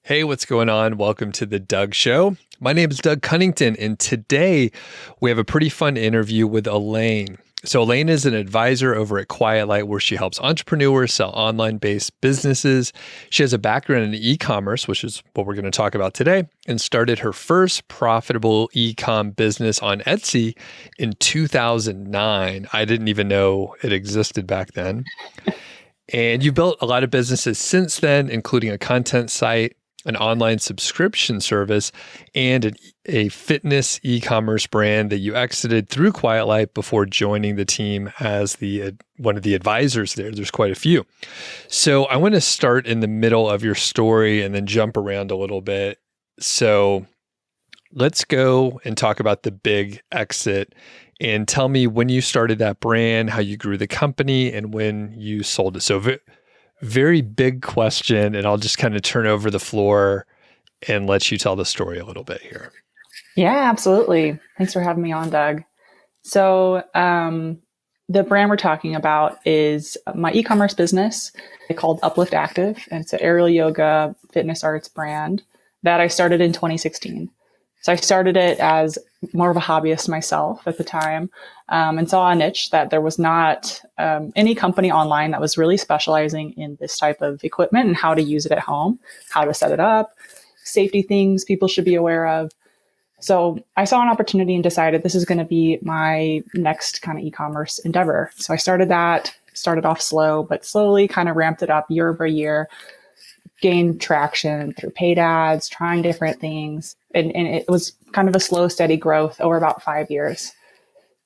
Hey, what's going on? Welcome to the Doug Show. My name is Doug Cunnington, and today we have a pretty fun interview with Elaine. So Elaine is an advisor over at Quiet Light, where she helps entrepreneurs sell online-based businesses. She has a background in e-commerce, which is what we're going to talk about today, and started her first profitable e-com business on Etsy in 2009. I didn't even know it existed back then. And you've built a lot of businesses since then, including a content site, an online subscription service, and a fitness e-commerce brand that you exited through Quiet Light before joining the team as one of the advisors there. There's quite a few. So I want to start in the middle of your story and then jump around a little bit. So let's go and talk about the big exit and tell me when you started that brand, how you grew the company, and when you sold it. So very big question, and I'll just kind of turn over the floor and let you tell the story a little bit here. Yeah, absolutely. Thanks for having me on, Doug. So the brand we're talking about is my e-commerce business. It's called Uplift Active, and it's an aerial yoga fitness arts brand that I started in 2016. So I started it as more of a hobbyist myself at the time, and saw a niche that there was not any company online that was really specializing in this type of equipment and how to use it at home, how to set it up, safety things people should be aware of. So I saw an opportunity and decided this is going to be my next kind of e-commerce endeavor. So I started off slow, but slowly kind of ramped it up year over year, gained traction through paid ads, trying different things. And it was kind of a slow, steady growth over about 5 years.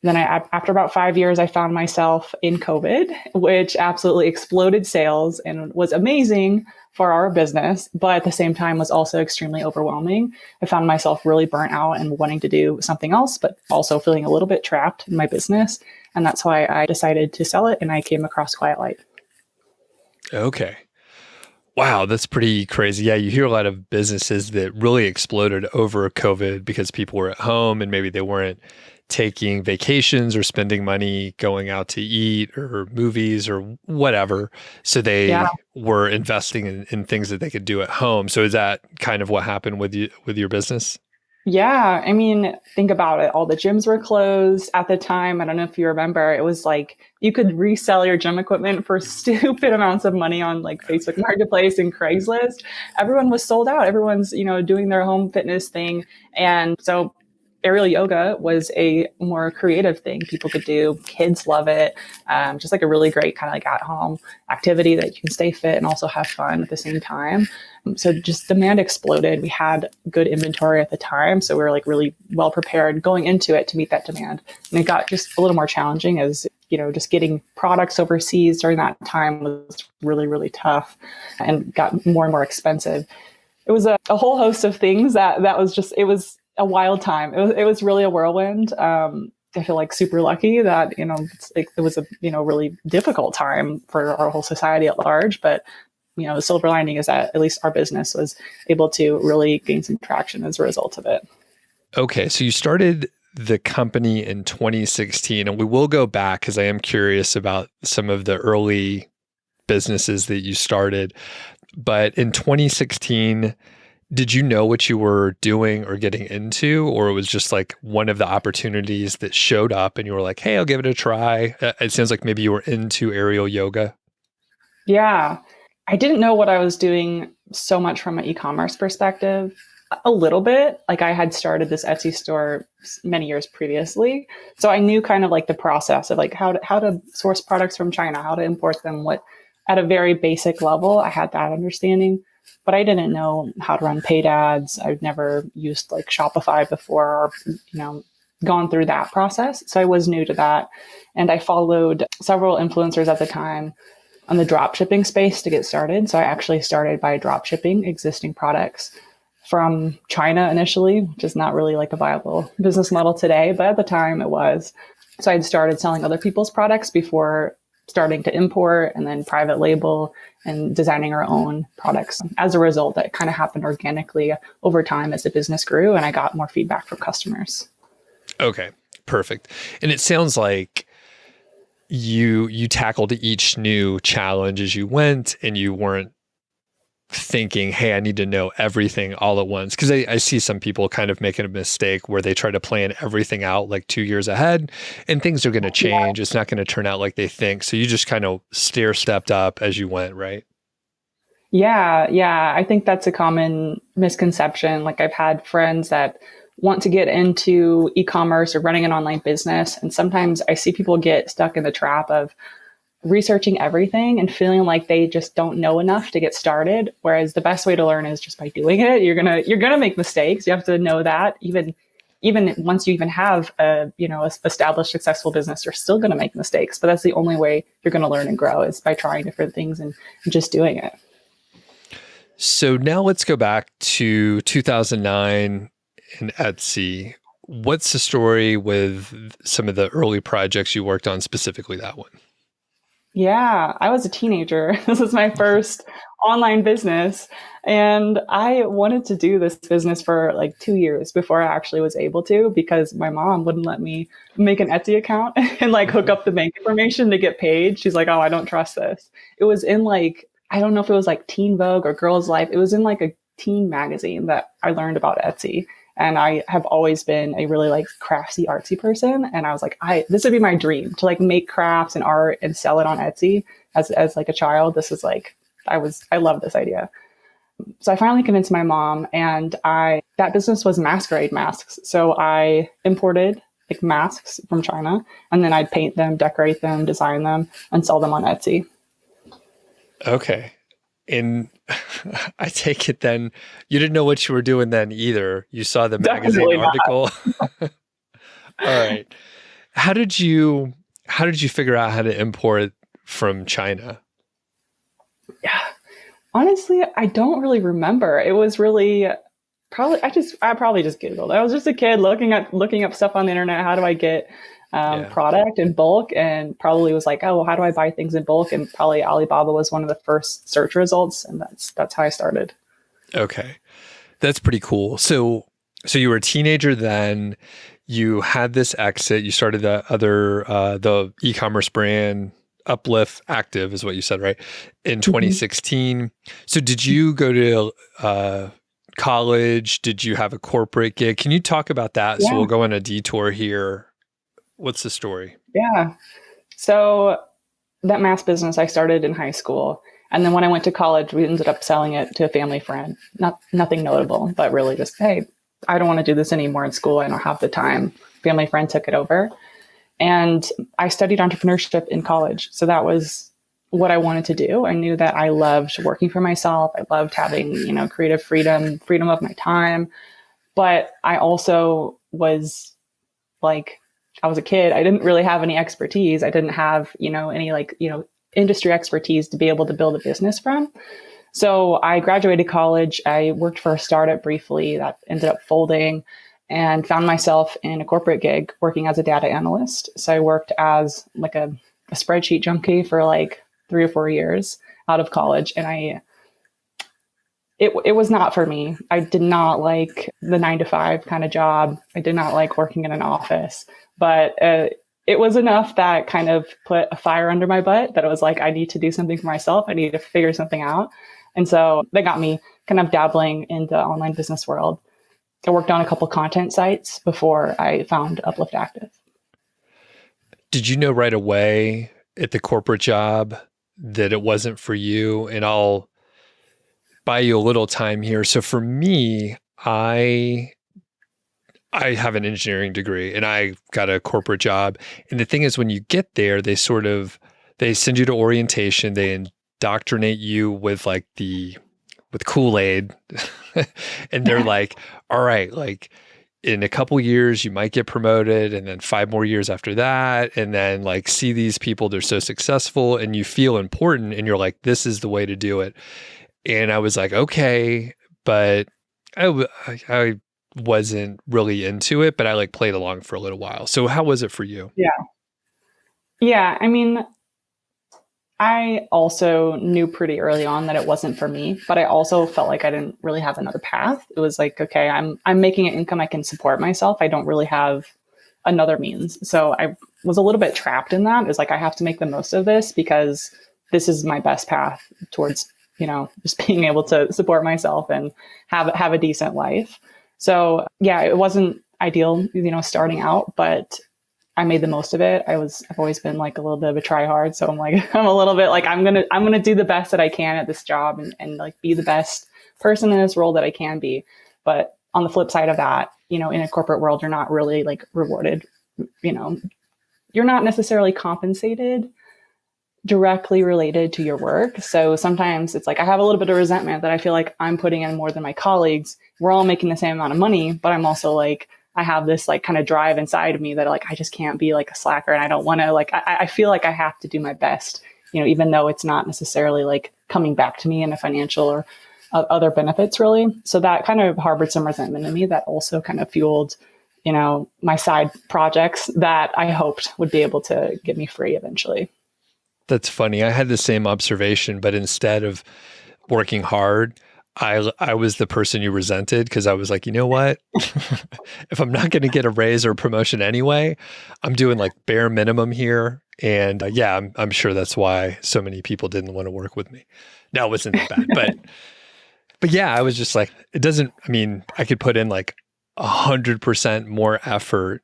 Then after about 5 years, I found myself in COVID, which absolutely exploded sales and was amazing for our business, but at the same time was also extremely overwhelming. I found myself really burnt out and wanting to do something else, but also feeling a little bit trapped in my business. And that's why I decided to sell it, and I came across Quiet Light. Okay. Wow, that's pretty crazy. Yeah, you hear a lot of businesses that really exploded over COVID because people were at home and maybe they weren't taking vacations or spending money going out to eat or movies or whatever. So they were investing in things that they could do at home. So is that kind of what happened with your business? Yeah. I mean, think about it. All the gyms were closed at the time. I don't know if you remember, it was like you could resell your gym equipment for stupid amounts of money on like Facebook Marketplace and Craigslist. Everyone was sold out. Everyone's, doing their home fitness thing. And so aerial yoga was a more creative thing people could do. Kids love it. Just like a really great kind of like at home activity that you can stay fit and also have fun at the same time. So just demand exploded. We had good inventory at the time. So we were like really well prepared going into it to meet that demand. And it got just a little more challenging as, just getting products overseas during that time was really, really tough and got more and more expensive. It was a whole host of things that was just, it was a wild time. It was really a whirlwind. I feel like super lucky that, it was a, really difficult time for our whole society at large. But, the silver lining is that at least our business was able to really gain some traction as a result of it. Okay. So you started the company in 2016, and we will go back because I am curious about some of the early businesses that you started. But in 2016, did you know what you were doing or getting into, or it was just like one of the opportunities that showed up and you were like, hey, I'll give it a try? It sounds like maybe you were into aerial yoga. Yeah. I didn't know what I was doing so much from an e-commerce perspective. A little bit. Like I had started this Etsy store many years previously. So I knew kind of like the process of like how to source products from China, how to import them, what at a very basic level, I had that understanding. But I didn't know how to run paid ads. I'd never used like Shopify before or, gone through that process. So I was new to that. And I followed several influencers at the time on the drop shipping space to get started. So I actually started by drop shipping existing products from China initially, which is not really like a viable business model today, but at the time it was. So I'd started selling other people's products before starting to import and then private label and designing our own products. As a result, that kind of happened organically over time as the business grew and I got more feedback from customers. Okay, perfect. And it sounds like you tackled each new challenge as you went, and you weren't thinking, hey, I need to know everything all at once. Because I see some people kind of making a mistake where they try to plan everything out like 2 years ahead, and things are going to change. It's not going to turn out like they think. So you just kind of stepped up as you went, right? Yeah, yeah. I think that's a common misconception. Like I've had friends that want to get into e-commerce or running an online business. And sometimes I see people get stuck in the trap of researching everything and feeling like they just don't know enough to get started. Whereas the best way to learn is just by doing it. You're gonna make mistakes. You have to know that even once you even have a established successful business, you're still gonna make mistakes. But that's the only way you're gonna learn and grow is by trying different things and just doing it. So now let's go back to 2009 and Etsy. What's the story with some of the early projects you worked on, specifically that one? Yeah, I was a teenager. This was my first online business. And I wanted to do this business for like 2 years before I actually was able to, because my mom wouldn't let me make an Etsy account and like hook up the bank information to get paid. She's like, oh, I don't trust this. It was in like, I don't know if it was like Teen Vogue or Girls Life. It was in like a teen magazine that I learned about Etsy. And I have always been a really like craftsy, artsy person. And I was like, this would be my dream to like make crafts and art and sell it on Etsy as like a child. This is like, I love this idea. So I finally convinced my mom, and that business was masquerade masks. So I imported like masks from China, and then I'd paint them, decorate them, design them, and sell them on Etsy. Okay. And I take it then you didn't know what you were doing then either. You saw the magazine article. All right. How did you figure out how to import from China? Yeah. Honestly, I don't really remember. It was really probably I probably just Googled. I was just a kid looking up stuff on the internet. How do I get product in bulk? And probably was like, oh, well, how do I buy things in bulk? And probably Alibaba was one of the first search results, and that's how I started. Okay, that's pretty cool. So you were a teenager then. You had this exit. You started the e-commerce brand. Uplift Active is what you said, right? In 2016. Mm-hmm. So did you go to college? Did you have a corporate gig? Can you talk about that? Yeah. So we'll go on a detour here. What's the story? Yeah. So that mask business I started in high school. And then when I went to college, we ended up selling it to a family friend. Nothing notable, but really just, hey, I don't want to do this anymore in school. I don't have the time. Family friend took it over. And I studied entrepreneurship in college. So that was what I wanted to do. I knew that I loved working for myself. I loved having, creative freedom of my time. But I also was like, I was a kid. I didn't really have any expertise. I didn't have, any industry expertise to be able to build a business from. So I graduated college. I worked for a startup briefly that ended up folding, and found myself in a corporate gig working as a data analyst. So I worked as like a spreadsheet junkie for like 3 or 4 years out of college. And it was not for me. I did not like the 9-to-5 kind of job. I did not like working in an office, but it was enough that kind of put a fire under my butt that it was like, I need to do something for myself. I need to figure something out. And so that got me kind of dabbling in the online business world. I worked on a couple content sites before I found Uplift Active. Did you know right away at the corporate job that it wasn't for you? And I'll buy you a little time here. So for me, I have an engineering degree and I got a corporate job. And the thing is, when you get there, they send you to orientation. They indoctrinate you with with Kool-Aid. And they're like, all right, like in a couple years, you might get promoted, and then 5 more years after that. And then like, see these people, they're so successful, and you feel important, and you're like, this is the way to do it. And I was like, okay, but I wasn't really into it, but I like played along for a little while. So how was it for you? Yeah. Yeah. I mean, I also knew pretty early on that it wasn't for me, but I also felt like I didn't really have another path. It was like, okay, I'm making an income. I can support myself. I don't really have another means. So I was a little bit trapped in that. It's like, I have to make the most of this because this is my best path towards just being able to support myself and have a decent life. So yeah, it wasn't ideal, starting out, but I made the most of it. I've always been like a little bit of a try hard. So I'm like, I'm a little bit like, I'm going to do the best that I can at this job and like be the best person in this role that I can be. But on the flip side of that, in a corporate world, you're not really like rewarded, you're not necessarily compensated directly related to your work. So sometimes it's like I have a little bit of resentment that I feel like I'm putting in more than my colleagues. We're all making the same amount of money, but I'm also like, I have this like kind of drive inside of me that like I just can't be like a slacker, and I don't want to like I feel like I have to do my best, even though it's not necessarily like coming back to me in a financial or other benefits really. So that kind of harbored some resentment in me that also kind of fueled my side projects that I hoped would be able to get me free eventually. That's funny. I had the same observation, but instead of working hard, I was the person you resented because I was like, you know what? If I'm not going to get a raise or a promotion anyway, I'm doing like bare minimum here. And yeah, I'm sure that's why so many people didn't want to work with me. No, it wasn't that bad, but yeah, I was just like, I could put in like 100% more effort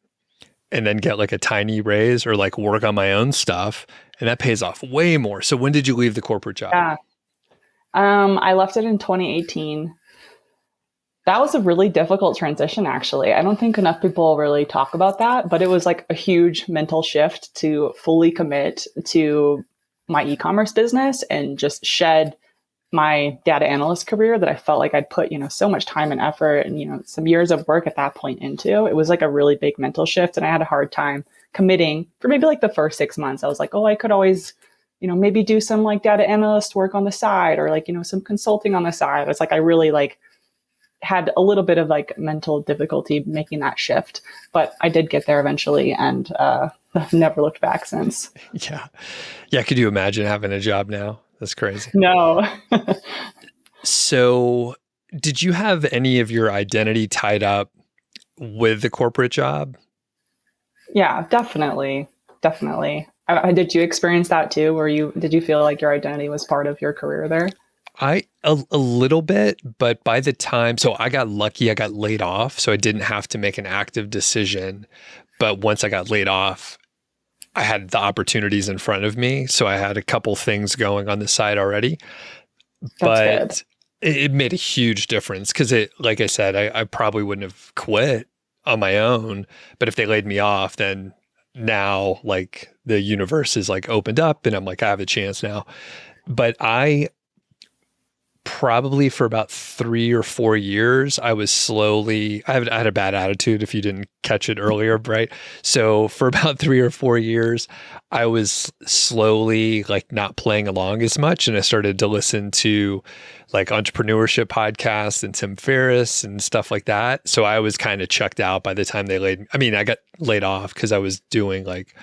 and then get like a tiny raise or like work on my own stuff. And that pays off way more. So when did you leave the corporate job? Yeah. I left it in 2018. That was a really difficult transition, actually. I don't think enough people really talk about that, but it was like a huge mental shift to fully commit to my e-commerce business and just shed my data analyst career that I felt like I'd put, so much time and effort and, some years of work at that point into. It was like a really big mental shift. And I had a hard time committing for maybe like the first 6 months. I was like, oh, I could always, maybe do some like data analyst work on the side or like, some consulting on the side. It's like, I really like had a little bit of like mental difficulty making that shift, but I did get there eventually and I've never looked back since. Yeah. Yeah. Could you imagine having a job now? That's crazy. No. So did you have any of your identity tied up with the corporate job? Yeah, definitely. Definitely. Did you experience that too? Did you feel like your identity was part of your career there? A little bit, but by the time, so I got lucky, I got laid off. So I didn't have to make an active decision. But once I got laid off, I had the opportunities in front of me. So I had a couple things going on the side already, but it made a huge difference because like I said, I probably wouldn't have quit on my own, but if they laid me off, then now like the universe is like opened up and I'm like, I have a chance now. But I probably for about 3 or 4 years, I had a bad attitude if you didn't catch it earlier, right? So for about 3 or 4 years, I was slowly like not playing along as much. And I started to listen to like entrepreneurship podcasts and Tim Ferriss and stuff like that. So I was kind of checked out by the time I got laid off because I was doing like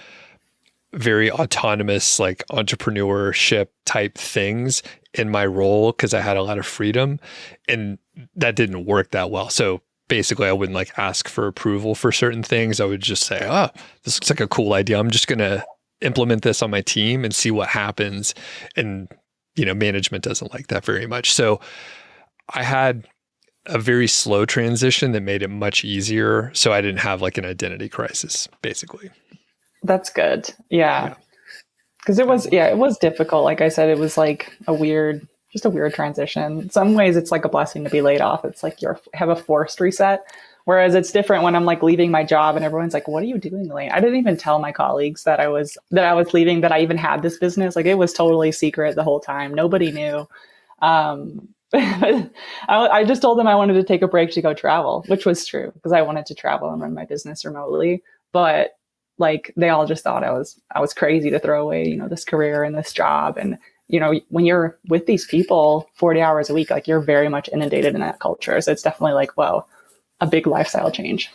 very autonomous, like entrepreneurship type things in my role because I had a lot of freedom and that didn't work that well. So basically I wouldn't like ask for approval for certain things. I would just say, oh, this looks like a cool idea. I'm just going to implement this on my team and see what happens. And, management doesn't like that very much. So I had a very slow transition that made it much easier. So I didn't have like an identity crisis, basically. That's good. Yeah. Because it was difficult. Like I said, it was like a weird transition. In some ways, it's like a blessing to be laid off. It's like you have a forced reset. Whereas it's different when I'm like leaving my job and everyone's like, what are you doing, Elaine? I didn't even tell my colleagues that I was leaving, that I even had this business. Like it was totally secret the whole time. Nobody knew. I just told them I wanted to take a break to go travel, which was true because I wanted to travel and run my business remotely. But like they all just thought I was crazy to throw away, this career and this job. And, when you're with these people 40 hours a week, like you're very much inundated in that culture. So it's definitely like, whoa, a big lifestyle change.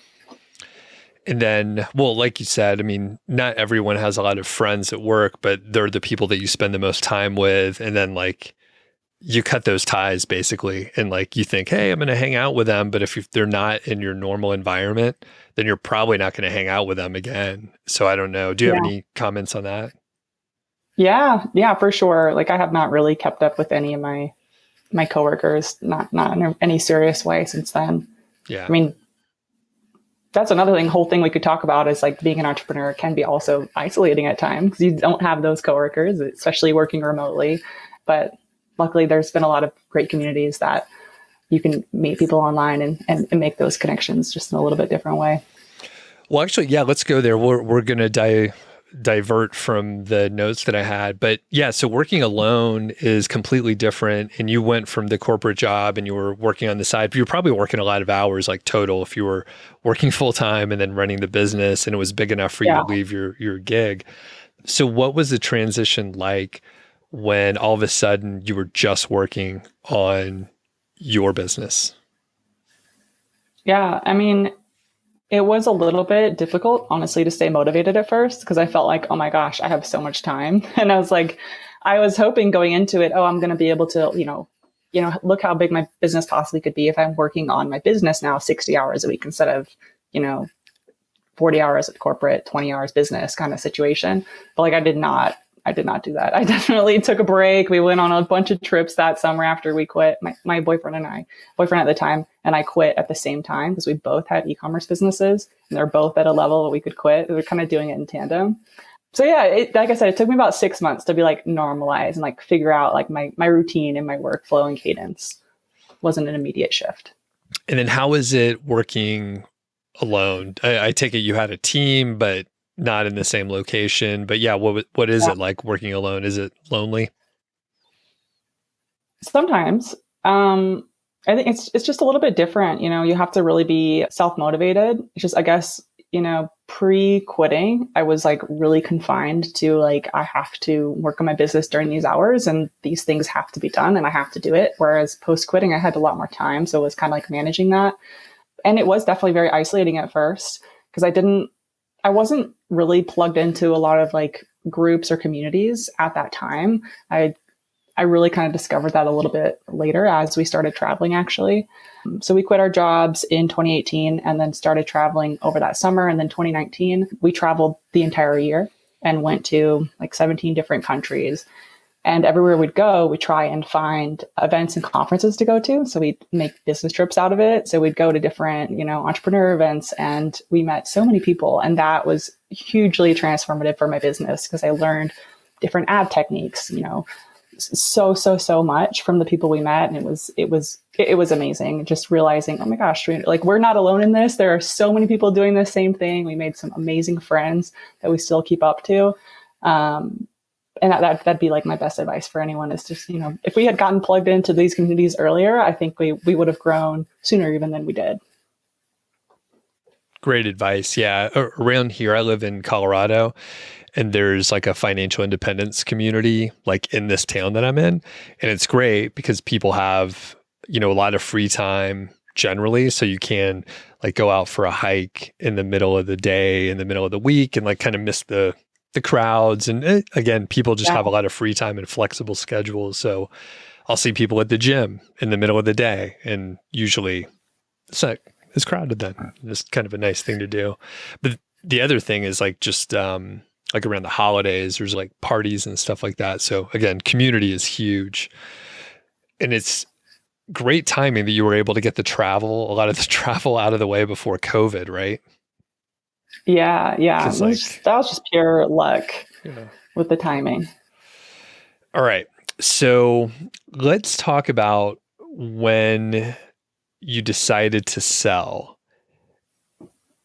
And then, well, like you said, not everyone has a lot of friends at work, but they're the people that you spend the most time with. And then like you cut those ties basically. And like you think, hey, I'm going to hang out with them. But if they're not in your normal environment, then you're probably not going to hang out with them again. So I don't know. Do you have any comments on that? Yeah, for sure. Like I have not really kept up with any of my my coworkers, not in any serious way since then. Yeah. I mean, that's another whole thing we could talk about is like being an entrepreneur can be also isolating at times because you don't have those coworkers, especially working remotely. But luckily there's been a lot of great communities that you can meet people online and make those connections just in a little bit different way. Well, actually, yeah, let's go there. We're going to divert from the notes that I had. But yeah, so working alone is completely different. And you went from the corporate job and you were working on the side. You're probably working a lot of hours, like total, if you were working full time and then running the business and it was big enough for you to leave your gig. So what was the transition like when all of a sudden you were just working on your business? Yeah, I mean, it was a little bit difficult, honestly, to stay motivated at first because I felt like, oh my gosh, I have so much time. And I was like, I was hoping going into it, oh, I'm going to be able to, look how big my business possibly could be if I'm working on my business now 60 hours a week instead of, 40 hours at corporate, 20 hours business kind of situation. But like, I did not do that. I definitely took a break. We went on a bunch of trips that summer after we quit. My boyfriend at the time, and I quit at the same time because we both had e-commerce businesses and they're both at a level that we could quit. We were kind of doing it in tandem. So yeah, like I said, it took me about 6 months to be like normalize and like figure out like my routine and my workflow and cadence. Wasn't an immediate shift. And then how is it working alone? I take it you had a team, but not in the same location. But yeah, what is it like working alone? Is it lonely? Sometimes. I think it's just a little bit different. You have to really be self-motivated. It's just, I guess, pre-quitting, I was like really confined to like, I have to work on my business during these hours and these things have to be done and I have to do it. Whereas post-quitting, I had a lot more time. So it was kind of like managing that. And it was definitely very isolating at first because I wasn't really plugged into a lot of like groups or communities at that time. I really kind of discovered that a little bit later as we started traveling, actually. So we quit our jobs in 2018 and then started traveling over that summer. And then 2019, we traveled the entire year and went to like 17 different countries. And everywhere we'd go, we try and find events and conferences to go to. So we'd make business trips out of it. So we'd go to different, entrepreneur events and we met so many people. And that was hugely transformative for my business because I learned different ad techniques, so much from the people we met. And it was amazing. Just realizing, oh my gosh, we're not alone in this. There are so many people doing the same thing. We made some amazing friends that we still keep up to. And that'd be like my best advice for anyone is just, if we had gotten plugged into these communities earlier, I think we would have grown sooner even than we did. Great advice. Yeah. Around here, I live in Colorado and there's like a financial independence community like in this town that I'm in. And it's great because people have, a lot of free time generally. So you can like go out for a hike in the middle of the day, in the middle of the week and like kind of miss the crowds. And again, people just have a lot of free time and flexible schedules. So I'll see people at the gym in the middle of the day and usually it's not as crowded then. It's kind of a nice thing to do. But the other thing is like just like around the holidays, there's like parties and stuff like that. So again, community is huge. And it's great timing that you were able to get a lot of the travel out of the way before COVID, right? Yeah. That was just pure luck with the timing. All right. So let's talk about when you decided to sell.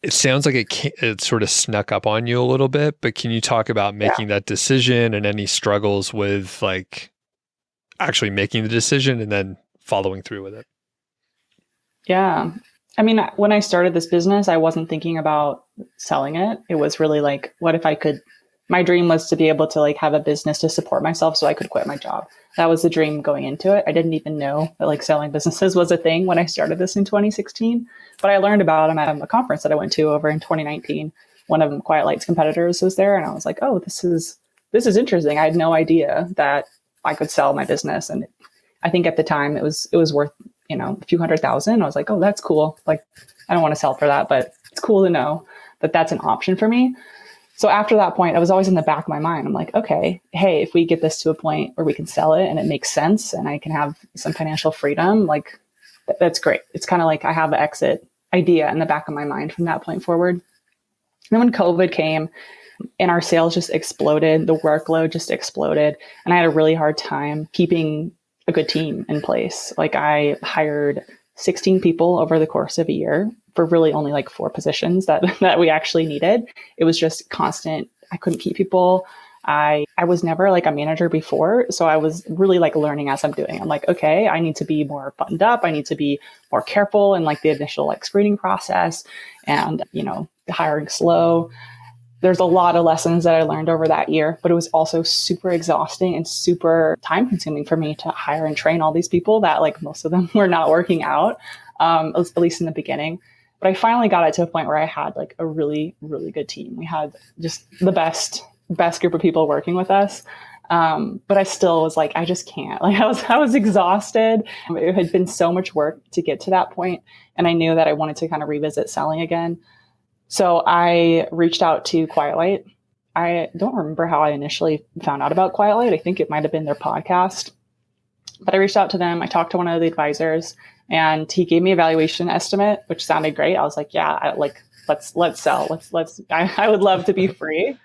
It sounds like it sort of snuck up on you a little bit, but can you talk about making that decision and any struggles with like actually making the decision and then following through with it? Yeah. I mean, when I started this business, I wasn't thinking about selling it. It was really like, what if I could, my dream was to be able to like have a business to support myself so I could quit my job. That was the dream going into it. I didn't even know that like selling businesses was a thing when I started this in 2016, but I learned about them at a conference that I went to over in 2019. One of them, Quiet Light's competitors, was there. And I was like, oh, this is interesting. I had no idea that I could sell my business. And I think at the time it was worth, a few $100,000. I was like, oh, that's cool. Like, I don't want to sell for that, but it's cool to know that that's an option for me. So after that point, I was always in the back of my mind. I'm like, okay, hey, if we get this to a point where we can sell it and it makes sense and I can have some financial freedom, like that's great. It's kind of like I have an exit idea in the back of my mind from that point forward. And then when COVID came and our sales just exploded, the workload just exploded, and I had a really hard time keeping a good team in place. Like I hired 16 people over the course of a year for really only like 4 positions that we actually needed. It was just constant. I couldn't keep people. I was never like a manager before. So I was really like learning as I'm doing. I'm like, okay, I need to be more buttoned up. I need to be more careful in like the initial like screening process and, the hiring slow. There's a lot of lessons that I learned over that year, but it was also super exhausting and super time consuming for me to hire and train all these people that like most of them were not working out, at least in the beginning. But I finally got it to a point where I had like a really, really good team. We had just the best group of people working with us. But I still was like, I just can't. Like I was exhausted. It had been so much work to get to that point, and I knew that I wanted to kind of revisit selling again. So I reached out to Quiet Light. I don't remember how I initially found out about Quiet Light. I think it might have been their podcast, but I reached out to them. I talked to one of the advisors, and he gave me a valuation estimate, which sounded great. I was like, yeah, let's sell. I would love to be free.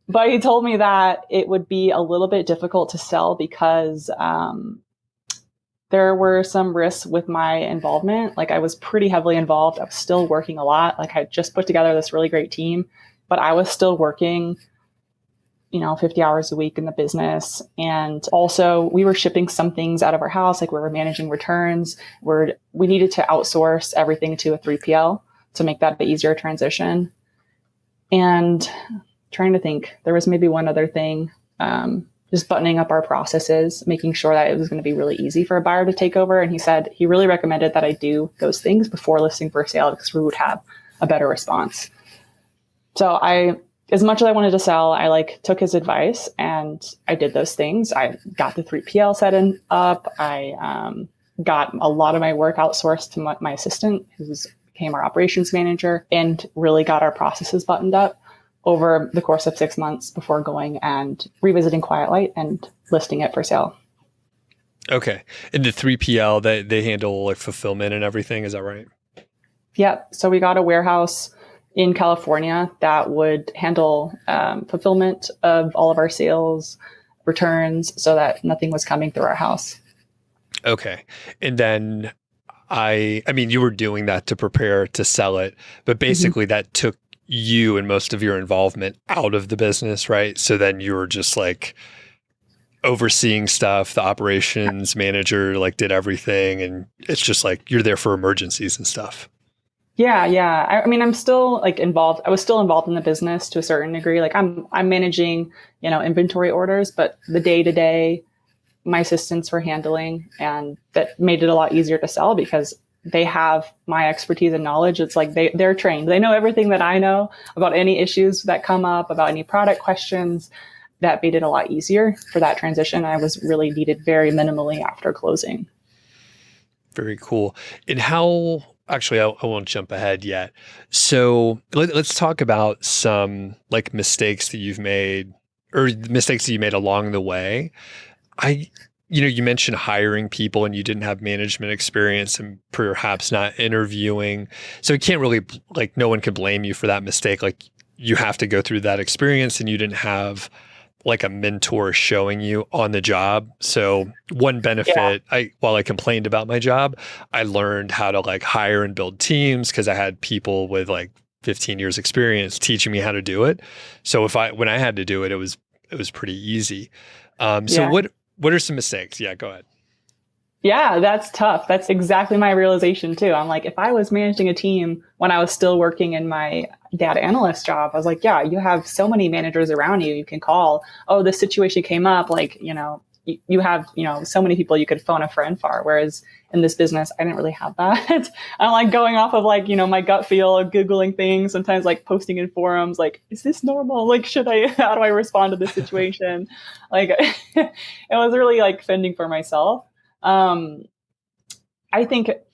But he told me that it would be a little bit difficult to sell because there were some risks with my involvement. Like I was pretty heavily involved. I was still working a lot. Like I just put together this really great team, but I was still working, 50 hours a week in the business. And also we were shipping some things out of our house. Like we were managing returns. We needed to outsource everything to a 3PL to make that an easier transition. And trying to think, there was maybe one other thing, just buttoning up our processes, making sure that it was going to be really easy for a buyer to take over. And he said he really recommended that I do those things before listing for sale because we would have a better response. So as much as I wanted to sell, I took his advice and I did those things. I got the 3PL set up. I got a lot of my work outsourced to my assistant, who became our operations manager, and really got our processes buttoned up over the course of 6 months before going and revisiting Quiet Light and listing it for sale. Okay. And the 3PL, they handle like fulfillment and everything. Is that right? Yep. So we got a warehouse in California that would handle fulfillment of all of our sales, returns, so that nothing was coming through our house. Okay. And then I mean, you were doing that to prepare to sell it, but basically that took you and most of your involvement out of the business, right? So then you were just like overseeing stuff, the operations manager did everything, and it's just like you're there for emergencies and stuff. Yeah. I mean, I'm still involved. I was still involved in the business to a certain degree. I'm managing, inventory orders, but the day-to-day, my assistants were handling, and that made it a lot easier to sell because they have my expertise and knowledge. It's like they're trained. They know everything that I know about any issues that come up, about any product questions. That made it a lot easier for that transition. I was really needed very minimally after closing. Very cool. And how, actually, I won't jump ahead yet. So let's talk about some mistakes that you've made or mistakes that you made along the way. You mentioned hiring people and you didn't have management experience and perhaps not interviewing. So you can't really, no one can blame you for that mistake. You have to go through that experience and you didn't have a mentor showing you on the job. So one benefit, while I complained about my job, I learned how to hire and build teams because I had people with 15 years experience teaching me how to do it. So when I had to do it, it was pretty easy. So what are some mistakes? Yeah, go ahead. Yeah, that's tough. That's exactly my realization too. I'm like, if I was managing a team when I was still working in my data analyst job, I was like, yeah, you have so many managers around you. You can call, oh, this situation came up. You have, so many people you could phone a friend for. Whereas in this business, I didn't really have that. I'm going off of my gut feel of Googling things, sometimes posting in forums, is this normal? How do I respond to this situation? It was really fending for myself. I think it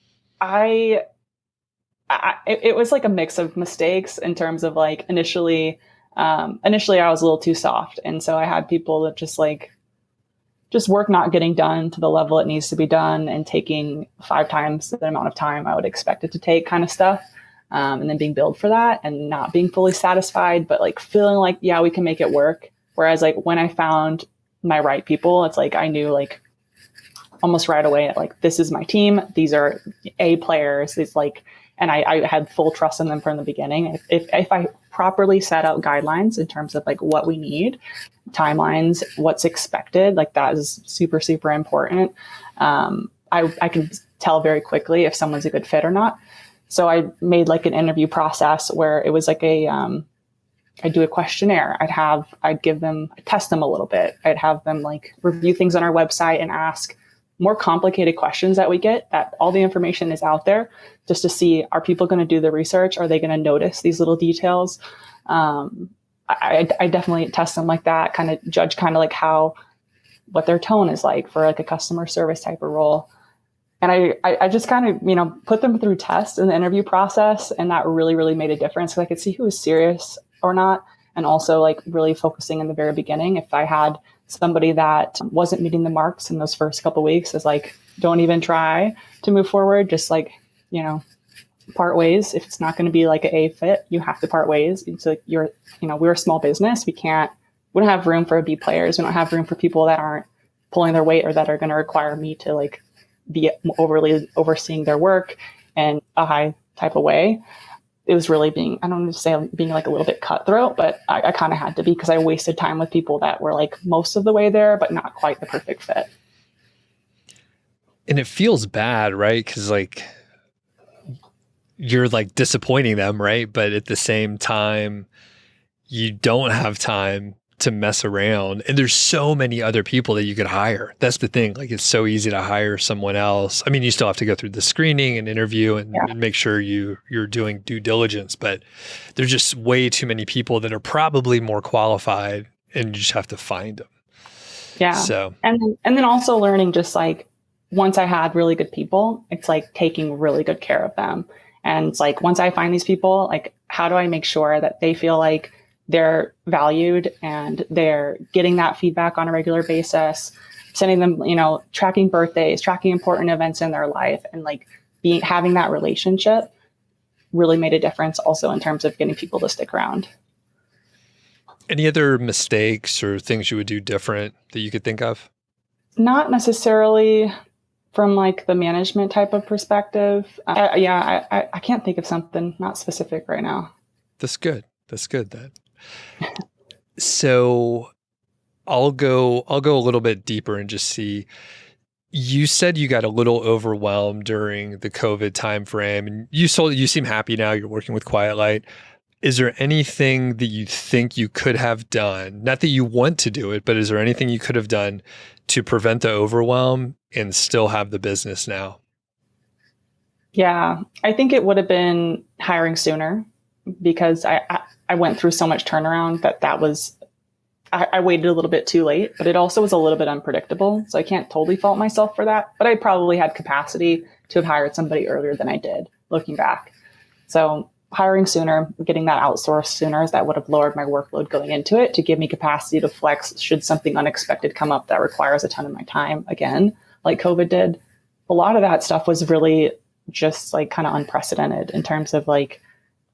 was a mix of mistakes in terms of initially Initially I was a little too soft. And so I had people that just work not getting done to the level it needs to be done and taking 5 times the amount of time I would expect it to take kind of stuff. And then being billed for that and not being fully satisfied, but like feeling like, yeah, we can make it work. Whereas like when I found my right people, it's like I knew like almost right away, like this is my team. These are A players. It's like, and I had full trust in them from the beginning. If I properly set out guidelines in terms of like what we need, timelines, what's expected, like that is super, super important. I can tell very quickly if someone's a good fit or not. So I made like an interview process where it was like I'd do a questionnaire. I'd test them a little bit. I'd have them like review things on our website and ask more complicated questions that we get, that all the information is out there, just to see, are people going to do the research? Are they going to notice these little details? I definitely test them like that, kind of judge kind of like what their tone is like for like a customer service type of role. And I just kind of, put them through tests in the interview process. And that really, really made a difference. So I could see who was serious or not. And also like really focusing in the very beginning. If I had somebody that wasn't meeting the marks in those first couple of weeks, is like, don't even try to move forward. Just like, part ways. If it's not going to be like an A fit, you have to part ways. It's like we're a small business. We don't have room for B players. We don't have room for people that aren't pulling their weight or that are going to require me to like be overly overseeing their work in a high type of way. It was really I don't want to say being like a little bit cutthroat, but I kind of had to be, because I wasted time with people that were like most of the way there, but not quite the perfect fit. And it feels bad, right? Because like you're like disappointing them, right? But at the same time, you don't have time to mess around. And there's so many other people that you could hire. That's the thing. Like, it's so easy to hire someone else. I mean, you still have to go through the screening and interview and make sure you're doing due diligence, but there's just way too many people that are probably more qualified, and you just have to find them. Yeah. So, and then also learning, just like, once I had really good people, it's like taking really good care of them. And it's like, once I find these people, like, how do I make sure that they feel like they're valued and they're getting that feedback on a regular basis, sending them, tracking birthdays, tracking important events in their life, and like having that relationship really made a difference also in terms of getting people to stick around. Any other mistakes or things you would do different that you could think of? Not necessarily from like the management type of perspective. I can't think of something not specific right now. That's good then. So I'll go a little bit deeper and just see. You said you got a little overwhelmed during the COVID timeframe, and you seem happy now. You're working with Quiet Light. Is there anything that you think you could have done? Not that you want to do it, but is there anything you could have done to prevent the overwhelm and still have the business now? Yeah, I think it would have been hiring sooner, because I went through so much turnaround that was, I waited a little bit too late, but it also was a little bit unpredictable. So I can't totally fault myself for that, but I probably had capacity to have hired somebody earlier than I did, looking back. So hiring sooner, getting that outsourced sooner, that would have lowered my workload going into it to give me capacity to flex should something unexpected come up that requires a ton of my time again, like COVID did. A lot of that stuff was really just like kind of unprecedented in terms of like,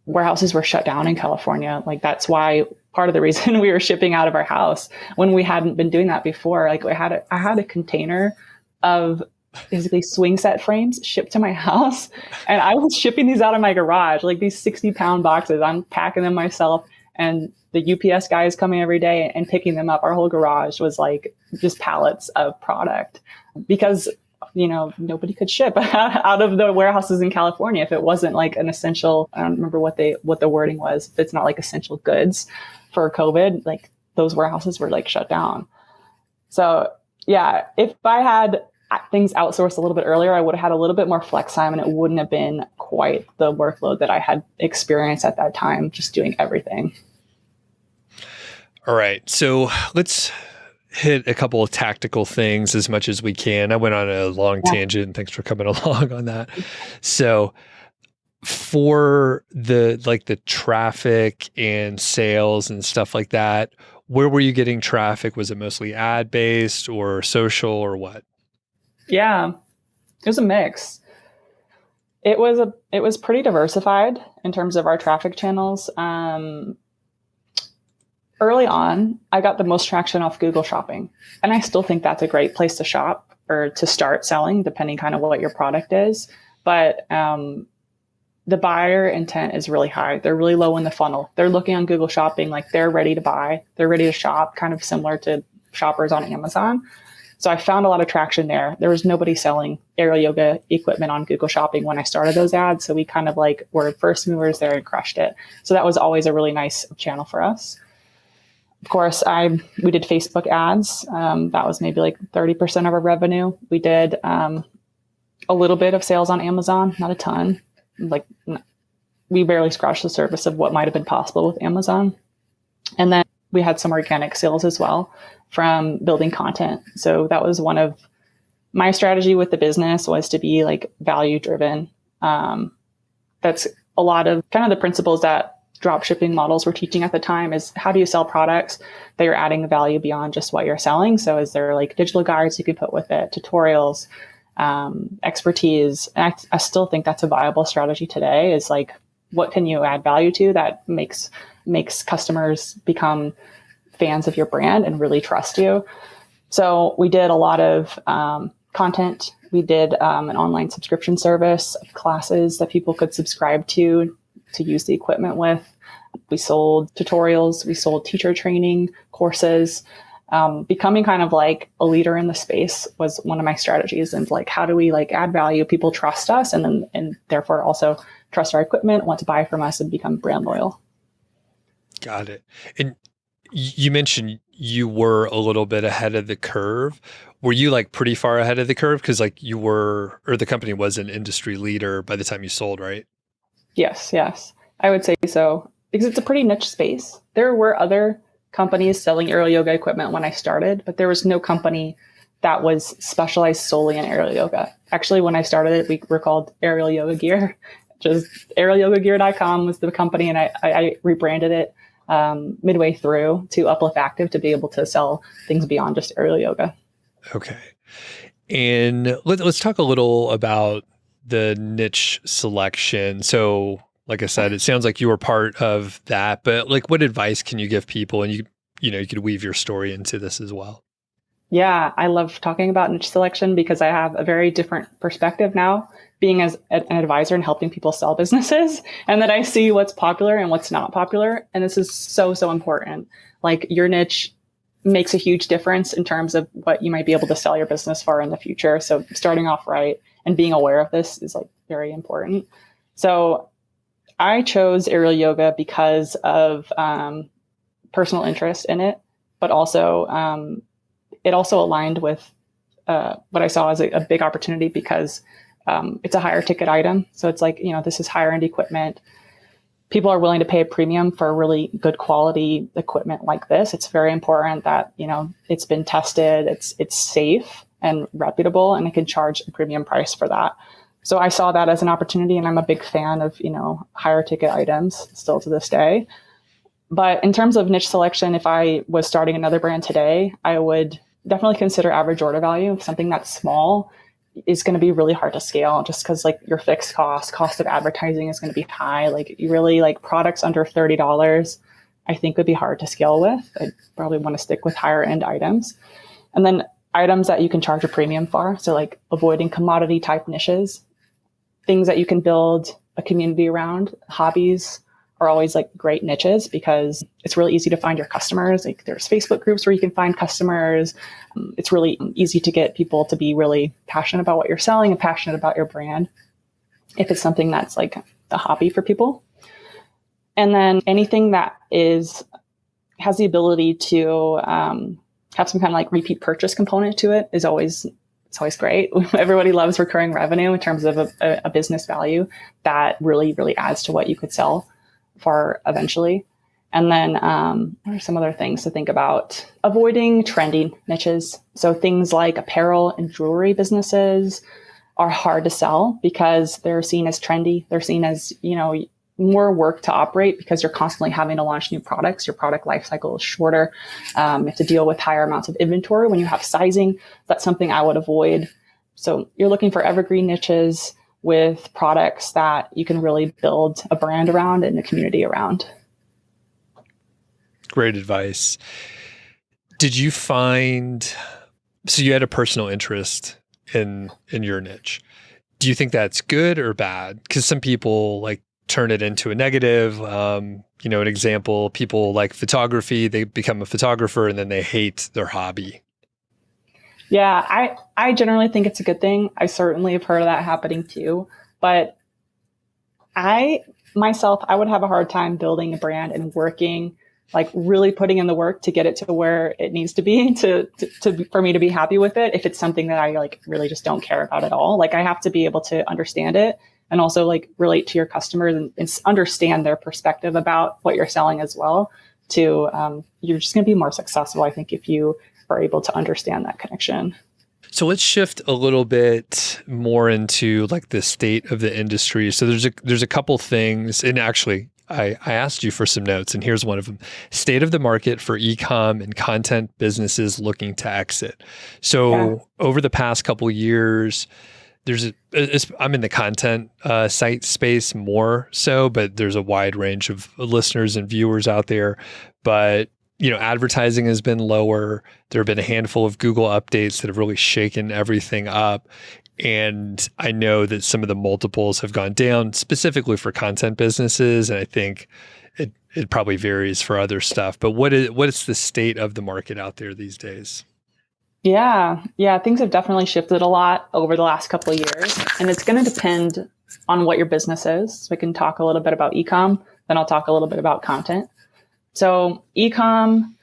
warehouses were shut down in California. Like, that's why part of the reason we were shipping out of our house when we hadn't been doing that before. Like, I had a container of basically swing set frames shipped to my house, and I was shipping these out of my garage, like these 60-pound boxes. I'm packing them myself, and the UPS guy is coming every day and picking them up. Our whole garage was like just pallets of product, because nobody could ship out of the warehouses in California if it wasn't like an essential. I don't remember what the wording was. If it's not like essential goods for COVID, like those warehouses were like shut down. So yeah, if I had things outsourced a little bit earlier, I would have had a little bit more flex time, and it wouldn't have been quite the workload that I had experienced at that time, just doing everything. All right. So let's hit a couple of tactical things as much as we can. I went on a long tangent. Thanks for coming along on that. So for the traffic and sales and stuff like that, where were you getting traffic? Was it mostly ad based or social or what? Yeah, it was a mix. It was pretty diversified in terms of our traffic channels. Early on, I got the most traction off Google Shopping, and I still think that's a great place to shop or to start selling, depending kind of what your product is. But the buyer intent is really high. They're really low in the funnel. They're looking on Google Shopping like they're ready to buy. They're ready to shop, kind of similar to shoppers on Amazon. So I found a lot of traction there. There was nobody selling aerial yoga equipment on Google Shopping when I started those ads. So we kind of like were first movers there and crushed it. So that was always a really nice channel for us. Of course, we did Facebook ads. That was maybe like 30% of our revenue. We did a little bit of sales on Amazon, not a ton. Like we barely scratched the surface of what might have been possible with Amazon. And then we had some organic sales as well from building content. So that was one of my strategy with the business, was to be like value driven. That's a lot of kind of the principles that drop shipping models were teaching at the time, is how do you sell products that you're adding value beyond just what you're selling? So is there like digital guides you can put with it, tutorials, expertise? And I still think that's a viable strategy today, is like, what can you add value to that makes customers become fans of your brand and really trust you? So we did a lot of content. We did an online subscription service of classes that people could subscribe to use the equipment with. We sold tutorials. We sold teacher training courses. Becoming kind of like a leader in the space was one of my strategies. And like, how do we like add value? People trust us, and therefore also trust our equipment, want to buy from us, and become brand loyal. Got it. And you mentioned you were a little bit ahead of the curve. Were you like pretty far ahead of the curve? Because like you were, or the company was an industry leader by the time you sold, right? Yes, I would say so, because it's a pretty niche space. There were other companies selling aerial yoga equipment when I started, but there was no company that was specialized solely in aerial yoga. Actually, when I started it, we were called Aerial Yoga Gear. Just aerialyogagear.com was the company, and I rebranded it midway through to Uplift Active to be able to sell things beyond just aerial yoga. Okay. And let's talk a little about the niche selection. So like I said, it sounds like you were part of that, but like what advice can you give people? And you could weave your story into this as well. Yeah, I love talking about niche selection because I have a very different perspective now, being as an advisor and helping people sell businesses, and that I see what's popular and what's not popular. And this is so important. Like, your niche makes a huge difference in terms of what you might be able to sell your business for in the future. So starting off right and being aware of this is like very important. So I chose aerial yoga because of personal interest in it, but also it also aligned with what I saw as a big opportunity, because it's a higher ticket item. So it's like, this is higher end equipment. People are willing to pay a premium for really good quality equipment like this. It's very important that, it's been tested, it's safe and reputable, and it can charge a premium price for that. So I saw that as an opportunity, and I'm a big fan of, higher ticket items still to this day. But in terms of niche selection, if I was starting another brand today, I would definitely consider average order value. Something that's small is going to be really hard to scale, just because like your fixed cost of advertising is going to be high. Like, you really like products under $30, I think would be hard to scale with. I'd probably want to stick with higher end items. And then items that you can charge a premium for. So like avoiding commodity type niches, things that you can build a community around. Hobbies are always like great niches because it's really easy to find your customers. Like, there's Facebook groups where you can find customers. It's really easy to get people to be really passionate about what you're selling and passionate about your brand, if it's something that's like a hobby for people. And then anything that has the ability to have some kind of like repeat purchase component to it it's always great. Everybody loves recurring revenue in terms of a business value that really, really adds to what you could sell for eventually. And then what are some other things to think about? Avoiding trending niches. So things like apparel and jewelry businesses, are hard to sell because they're seen as trendy. They're seen as, more work to operate because you're constantly having to launch new products. Your product life cycle is shorter. You have to deal with higher amounts of inventory when you have sizing. That's something I would avoid. So you're looking for evergreen niches with products that you can really build a brand around and a community around. Great advice. Did you find, so you had a personal interest in your niche. Do you think that's good or bad? Because some people like turn it into a negative. An example, people like photography, they become a photographer and then they hate their hobby. Yeah, I generally think it's a good thing. I certainly have heard of that happening too. But I would have a hard time building a brand and working, like really putting in the work to get it to where it needs to be for me to be happy with it. If it's something that I like really just don't care about at all, like I have to be able to understand it and also like relate to your customers and understand their perspective about what you're selling as well. You're just going to be more successful, I think, if you are able to understand that connection. So let's shift a little bit more into like the state of the industry. So there's a couple things, and actually I asked you for some notes, and here's one of them: state of the market for e-com and content businesses looking to exit. So over the past couple of years, I'm in the content site space more so, but there's a wide range of listeners and viewers out there. But advertising has been lower. There have been a handful of Google updates that have really shaken everything up. And I know that some of the multiples have gone down specifically for content businesses. And I think it probably varies for other stuff. But what is the state of the market out there these days? Yeah. Things have definitely shifted a lot over the last couple of years. And it's going to depend on what your business is. So we can talk a little bit about e-com, then I'll talk a little bit about content. So e-com,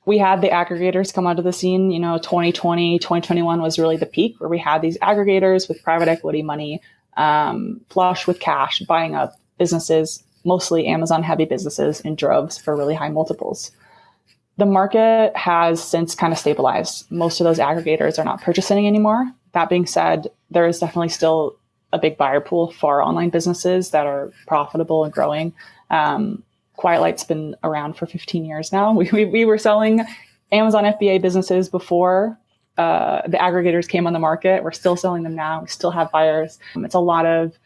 we had the aggregators come onto the scene. 2020, 2021 was really the peak where we had these aggregators with private equity money, flush with cash, buying up businesses, mostly Amazon heavy businesses in droves for really high multiples. The market has since kind of stabilized. Most of those aggregators are not purchasing anymore. That being said, there is definitely still a big buyer pool for online businesses that are profitable and growing. Quiet Light's been around for 15 years now. We were selling Amazon FBA businesses before the aggregators came on the market. We're still selling them now. We still have buyers. It's a lot of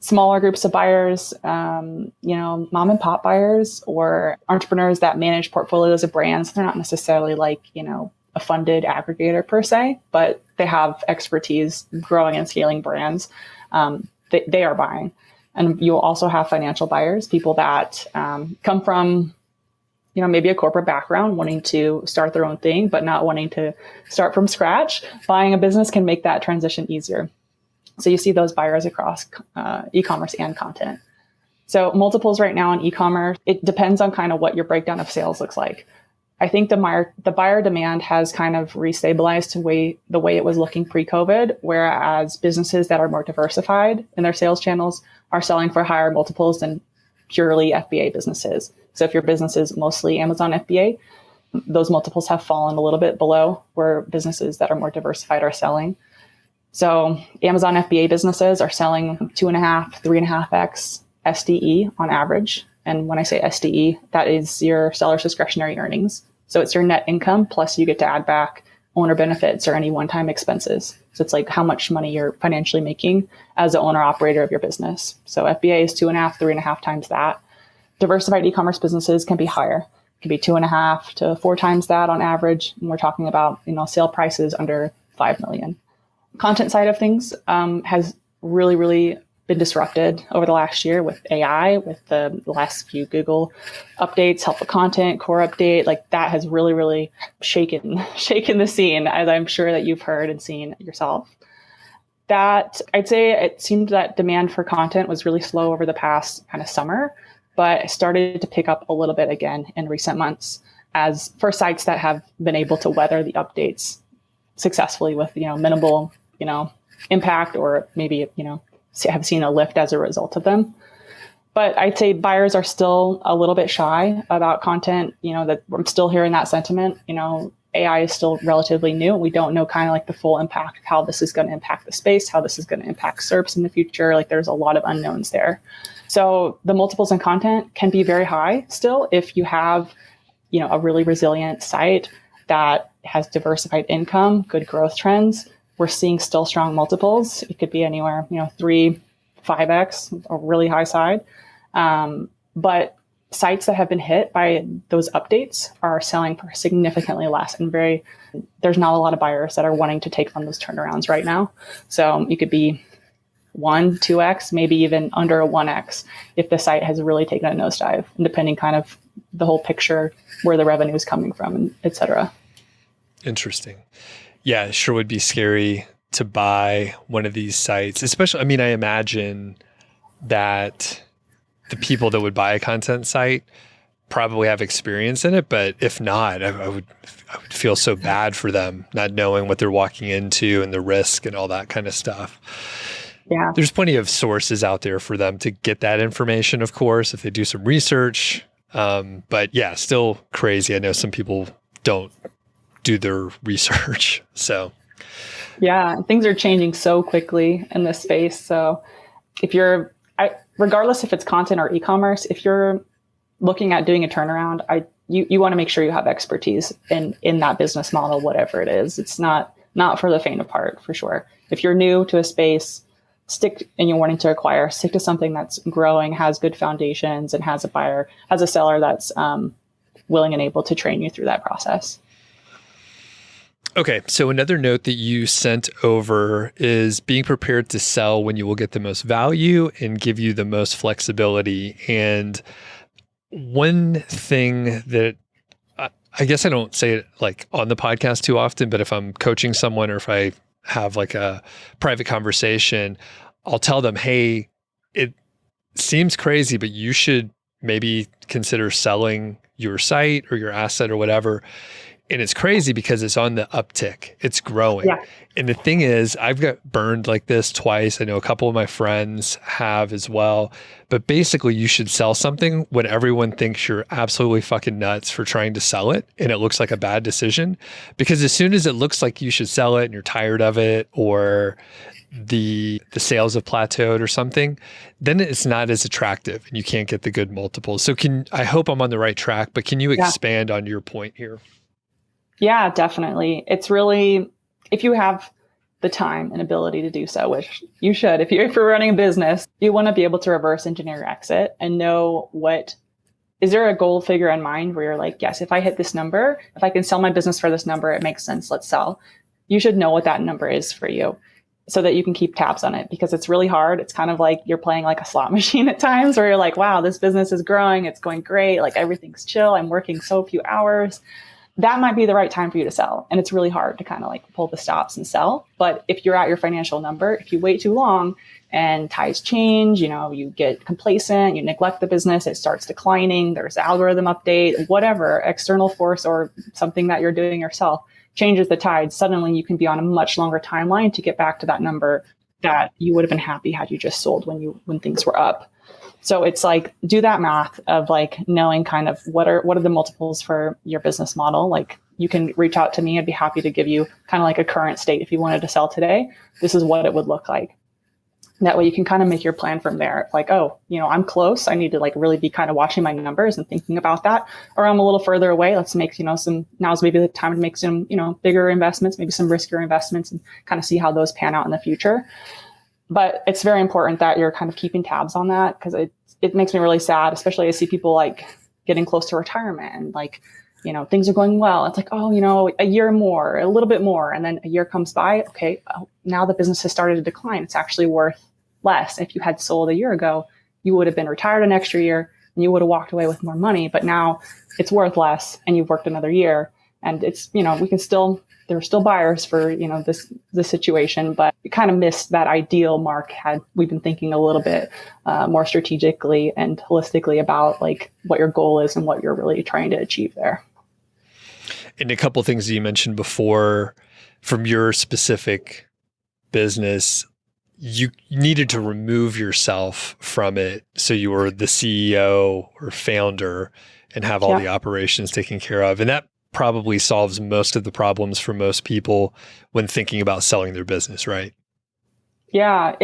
smaller groups of buyers, mom and pop buyers or entrepreneurs that manage portfolios of brands. They're not necessarily like, a funded aggregator per se, but they have expertise growing and scaling brands. They are buying. And you'll also have financial buyers, people that come from, maybe a corporate background, wanting to start their own thing, but not wanting to start from scratch. Buying a business can make that transition easier. So you see those buyers across e-commerce and content. So multiples right now in e-commerce, it depends on kind of what your breakdown of sales looks like. I think the buyer demand has kind of restabilized to the way it was looking pre-COVID, whereas businesses that are more diversified in their sales channels are selling for higher multiples than purely FBA businesses. So if your business is mostly Amazon FBA, those multiples have fallen a little bit below where businesses that are more diversified are selling. So Amazon FBA businesses are selling 2.5, 3.5x SDE on average. And when I say SDE, that is your seller's discretionary earnings. So it's your net income, plus you get to add back owner benefits or any one-time expenses. So it's like how much money you're financially making as the owner operator of your business. So FBA is 2.5, 3.5 times that. Diversified e-commerce businesses can be higher. It can be 2.5 to 4 times that on average. And we're talking about, sale prices under $5 million. Content side of things has really, really been disrupted over the last year with AI, with the last few Google updates, helpful content, core update. Like that has really, really shaken the scene, as I'm sure that you've heard and seen yourself. That I'd say it seemed that demand for content was really slow over the past kind of summer, but it started to pick up a little bit again in recent months as for sites that have been able to weather the updates successfully with, minimal, impact or maybe, have seen a lift as a result of them. But I'd say buyers are still a little bit shy about content, that I'm still hearing that sentiment. AI is still relatively new. We don't know kind of like the full impact of how this is going to impact the space, how this is going to impact SERPs in the future. Like there's a lot of unknowns there. So the multiples in content can be very high still if you have, a really resilient site that has diversified income, good growth trends. We're seeing still strong multiples. It could be anywhere, 3, 5x, or really high side. But sites that have been hit by those updates are selling for significantly less, and there's not a lot of buyers that are wanting to take on those turnarounds right now. So you could be 1, 2x, maybe even under a 1x if the site has really taken a nosedive, and depending kind of the whole picture, where the revenue is coming from, et cetera. Interesting. Yeah, it sure would be scary to buy one of these sites, especially, I imagine that the people that would buy a content site probably have experience in it, but if not, I would feel so bad for them not knowing what they're walking into and the risk and all that kind of stuff. Yeah. There's plenty of sources out there for them to get that information, of course, if they do some research. But yeah, still crazy. I know some people don't do their research. So yeah, things are changing so quickly in this space. So if regardless if it's content or e-commerce, if you're looking at doing a turnaround, you want to make sure you have expertise in that business model, whatever it is. It's not for the faint of heart, for sure. If you're new to a space, and you're wanting to acquire, stick to something that's growing, has good foundations, and has a seller that's willing and able to train you through that process. Okay, so another note that you sent over is being prepared to sell when you will get the most value and give you the most flexibility. And one thing that I guess I don't say it like on the podcast too often, but if I'm coaching someone or if I have like a private conversation, I'll tell them, hey, it seems crazy, but you should maybe consider selling your site or your asset or whatever. And it's crazy because it's on the uptick. It's growing. Yeah. And the thing is, I've got burned like this twice. I know a couple of my friends have as well. But basically, you should sell something when everyone thinks you're absolutely fucking nuts for trying to sell it and it looks like a bad decision. Because as soon as it looks like you should sell it and you're tired of it, or the sales have plateaued or something, then it's not as attractive and you can't get the good multiples. So I hope I'm on the right track, but can you expand on your point here? Yeah, definitely. It's really, if you have the time and ability to do so, which you should, if you're running a business, you want to be able to reverse engineer your exit and know is there a goal figure in mind where you're like, yes, if I hit this number, if I can sell my business for this number, it makes sense, let's sell. You should know what that number is for you so that you can keep tabs on it, because it's really hard. It's kind of like you're playing like a slot machine at times where you're like, wow, this business is growing. It's going great. Like everything's chill. I'm working so few hours. That might be the right time for you to sell. And it's really hard to kind of like pull the stops and sell. But if you're at your financial number, if you wait too long and tides change, you get complacent, you neglect the business, it starts declining, there's an algorithm update, whatever, external force or something that you're doing yourself changes the tide, suddenly you can be on a much longer timeline to get back to that number that you would have been happy had you just sold when things were up. So it's like, do that math of like knowing kind of what are the multiples for your business model. Like you can reach out to me. I'd be happy to give you kind of like a current state. If you wanted to sell today, this is what it would look like. That way you can kind of make your plan from there. Like, I'm close. I need to like really be kind of watching my numbers and thinking about that. Or I'm a little further away. Let's make, now's maybe the time to make some, bigger investments, maybe some riskier investments, and kind of see how those pan out in the future. But it's very important that you're kind of keeping tabs on that, because it makes me really sad, especially I see people like getting close to retirement and like, things are going well. It's like, a year more, a little bit more. And then a year comes by. Okay, now the business has started to decline. It's actually worth less. If you had sold a year ago, you would have been retired an extra year and you would have walked away with more money. But now it's worth less and you've worked another year. And it's, there are still buyers for, this situation, but we kind of missed that ideal mark had we've been thinking a little bit more strategically and holistically about like what your goal is and what you're really trying to achieve there. And a couple of things that you mentioned before from your specific business, you needed to remove yourself from it. So you were the CEO or founder and have all the operations taken care of. And that probably solves most of the problems for most people when thinking about selling their business, right? Yeah,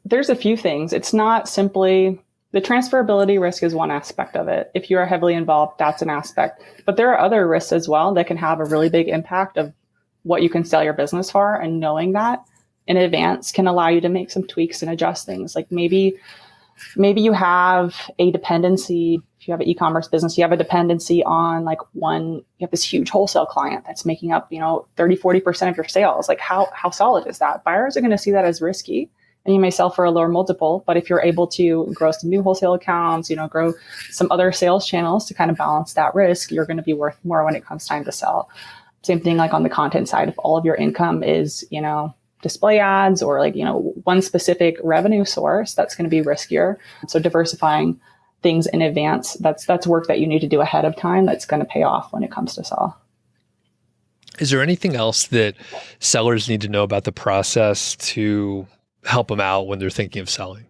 there's a few things. It's not simply the transferability risk is one aspect of it. If you are heavily involved, that's an aspect. But there are other risks as well that can have a really big impact of what you can sell your business for. And knowing that in advance can allow you to make some tweaks and adjust things. Like maybe you have a dependency. If you have an e-commerce business, you have a dependency on like you have this huge wholesale client that's making up, 30-40% of your sales. Like how solid is that? Buyers are going to see that as risky, and you may sell for a lower multiple. But if you're able to grow some new wholesale accounts, grow some other sales channels to kind of balance that risk, you're going to be worth more when it comes time to sell. Same thing like on the content side. If all of your income is, display ads or one specific revenue source, that's going to be riskier. So diversifying things in advance, that's work that you need to do ahead of time that's going to pay off when it comes to sell. Is there anything else that sellers need to know about the process to help them out when they're thinking of selling?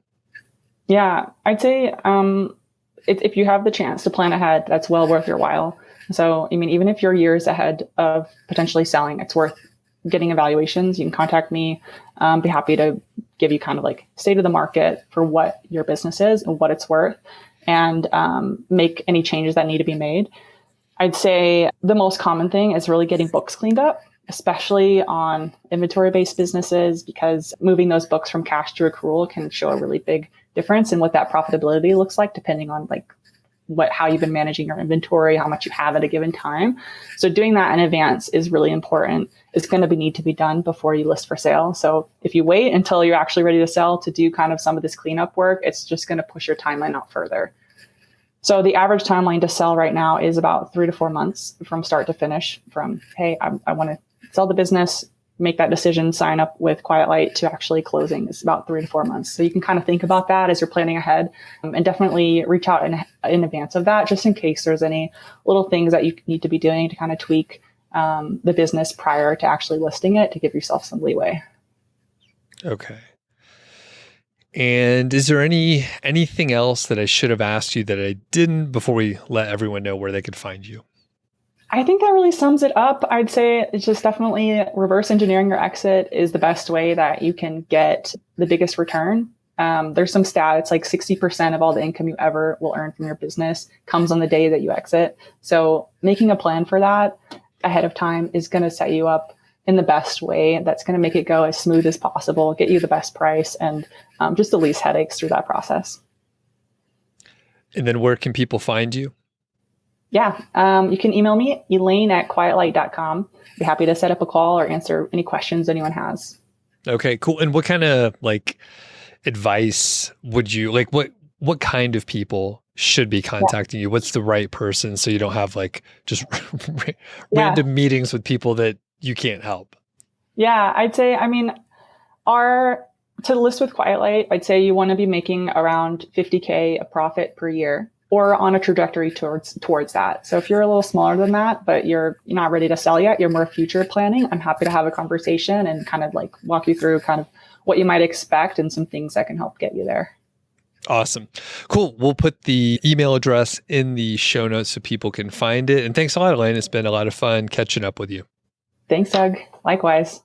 Yeah, I'd say if you have the chance to plan ahead, that's well worth your while. So, even if you're years ahead of potentially selling, it's worth getting evaluations. You can contact me. Be happy to give you kind of like state of the market for what your business is and what it's worth, and make any changes that need to be made. I'd say the most common thing is really getting books cleaned up, especially on inventory-based businesses, because moving those books from cash to accrual can show a really big difference in what that profitability looks like, depending on how you've been managing your inventory, how much you have at a given time. So doing that in advance is really important. It's going to need to be done before you list for sale. So if you wait until you're actually ready to sell to do kind of some of this cleanup work, it's just going to push your timeline out further. So the average timeline to sell right now is about 3 to 4 months from start to finish, from, hey, I want to sell the business, make that decision, sign up with Quiet Light, to actually closing is about 3 to 4 months. So you can kind of think about that as you're planning ahead, and definitely reach out in advance of that, just in case there's any little things that you need to be doing to kind of tweak the business prior to actually listing it, to give yourself some leeway. Okay. And is there anything else that I should have asked you that I didn't before we let everyone know where they could find you? I think that really sums it up. I'd say it's just definitely reverse engineering your exit is the best way that you can get the biggest return. There's some stat, it's like 60% of all the income you ever will earn from your business comes on the day that you exit. So making a plan for that ahead of time is going to set you up in the best way. That's going to make it go as smooth as possible, get you the best price, and just the least headaches through that process. And then where can people find you? Yeah, you can email me, Elaine at quietlight.com. Be happy to set up a call or answer any questions anyone has. Okay, cool. And what kind of advice would you what kind of people should be contacting you? What's the right person, so you don't have just random meetings with people that you can't help? Yeah, I'd say, to list with Quiet Light, I'd say you want to be making around 50K a profit per year, or on a trajectory towards that. So if you're a little smaller than that, but you're not ready to sell yet, you're more future planning, I'm happy to have a conversation and kind of walk you through kind of what you might expect and some things that can help get you there. Awesome. Cool. We'll put the email address in the show notes so people can find it. And thanks a lot, Elaine. It's been a lot of fun catching up with you. Thanks, Doug. Likewise.